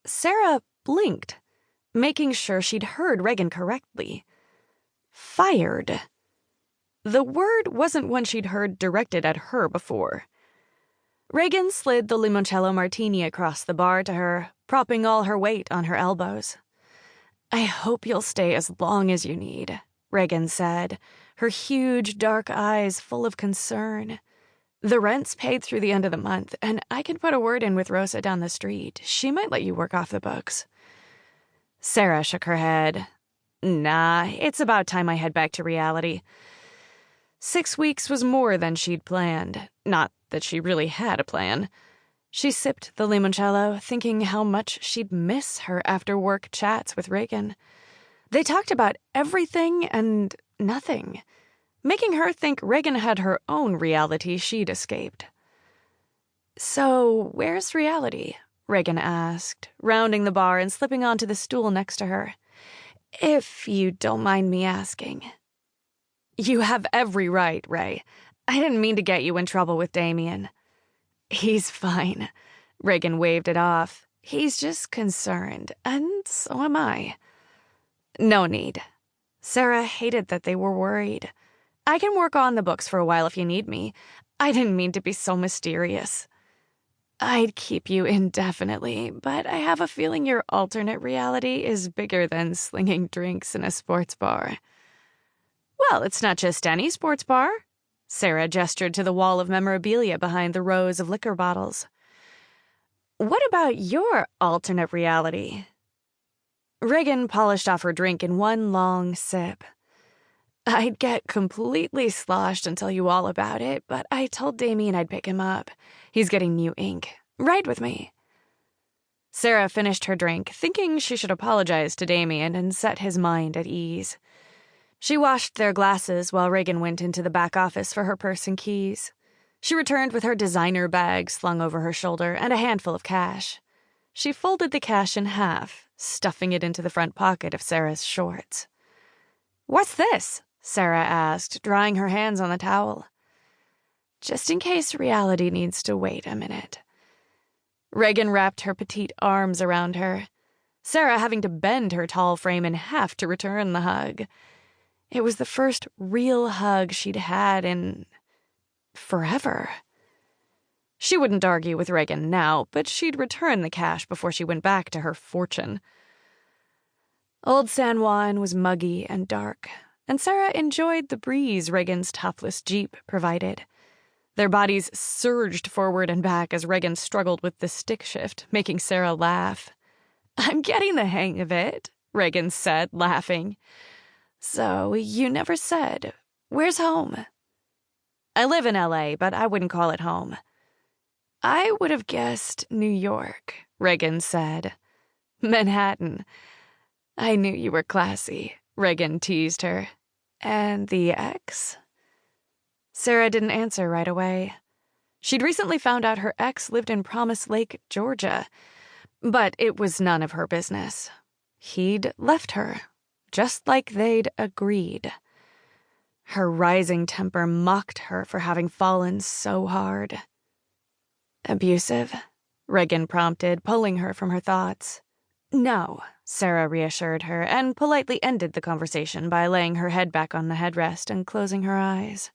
Sarah blinked, making sure she'd heard Regan correctly. Fired. The word wasn't one she'd heard directed at her before. Regan slid the limoncello martini across the bar to her, propping all her weight on her elbows. "I hope you'll stay as long as you need," Regan said, her huge, dark eyes full of concern. "The rent's paid through the end of the month, and I can put a word in with Rosa down the street. She might let you work off the books." Sarah shook her head. "Nah, it's about time I head back to reality." 6 weeks was more than she'd planned. Not that she really had a plan. She sipped the limoncello, thinking how much she'd miss her after-work chats with Regan. They talked about everything and nothing, making her think Regan had her own reality she'd escaped. "So, where's reality?" Regan asked, rounding the bar and slipping onto the stool next to her. "If you don't mind me asking." "You have every right, Ray. I didn't mean to get you in trouble with Damien." "He's fine." Regan waved it off. "He's just concerned, and so am I." "No need." Sarah hated that they were worried. "I can work on the books for a while if you need me. I didn't mean to be so mysterious." "I'd keep you indefinitely, but I have a feeling your alternate reality is bigger than slinging drinks in a sports bar." "Well, it's not just any sports bar." Sarah gestured to the wall of memorabilia behind the rows of liquor bottles. "What about your alternate reality?" Regan polished off her drink in one long sip. "I'd get completely sloshed and tell you all about it, but I told Damien I'd pick him up. He's getting new ink. Ride with me." Sarah finished her drink, thinking she should apologize to Damien and set his mind at ease. She washed their glasses while Regan went into the back office for her purse and keys. She returned with her designer bag slung over her shoulder and a handful of cash. She folded the cash in half, stuffing it into the front pocket of Sarah's shorts. "What's this?" Sarah asked, drying her hands on the towel. "Just in case reality needs to wait a minute." Regan wrapped her petite arms around her, Sarah having to bend her tall frame in half to return the hug. It was the first real hug she'd had in forever. She wouldn't argue with Regan now, but she'd return the cash before she went back to her fortune. Old San Juan was muggy and dark, and Sarah enjoyed the breeze Regan's topless Jeep provided. Their bodies surged forward and back as Regan struggled with the stick shift, making Sarah laugh. "I'm getting the hang of it," Regan said, laughing. "So, you never said. Where's home?" "I live in LA, but I wouldn't call it home." "I would have guessed New York," Regan said. "Manhattan. I knew you were classy," Regan teased her. "And the ex?" Sarah didn't answer right away. She'd recently found out her ex lived in Promise Lake, Georgia, but it was none of her business. He'd left her, just like they'd agreed. Her rising temper mocked her for having fallen so hard. "Abusive?" Regan prompted, pulling her from her thoughts. "No," Sarah reassured her, and politely ended the conversation by laying her head back on the headrest and closing her eyes.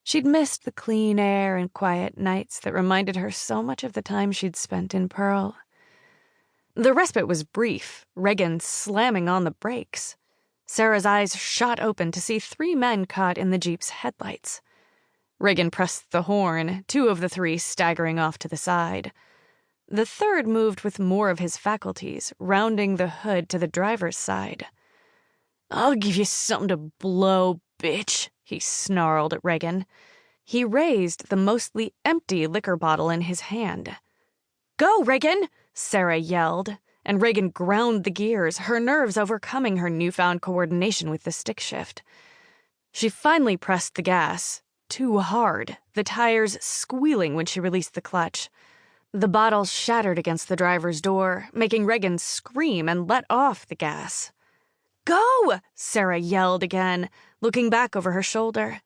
She'd missed the clean air and quiet nights that reminded her so much of the time she'd spent in Pearl. The respite was brief, Regan slamming on the brakes. Sarah's eyes shot open to see 3 men caught in the Jeep's headlights. Regan pressed the horn, 2 of the 3 staggering off to the side. The third moved with more of his faculties, rounding the hood to the driver's side. "I'll give you something to blow, bitch," he snarled at Regan. He raised the mostly empty liquor bottle in his hand. "Go, Regan!" Sarah yelled, and Regan ground the gears, her nerves overcoming her newfound coordination with the stick shift. She finally pressed the gas, too hard, the tires squealing when she released the clutch. The bottle shattered against the driver's door, making Regan scream and let off the gas. "Go!" Sarah yelled again, looking back over her shoulder.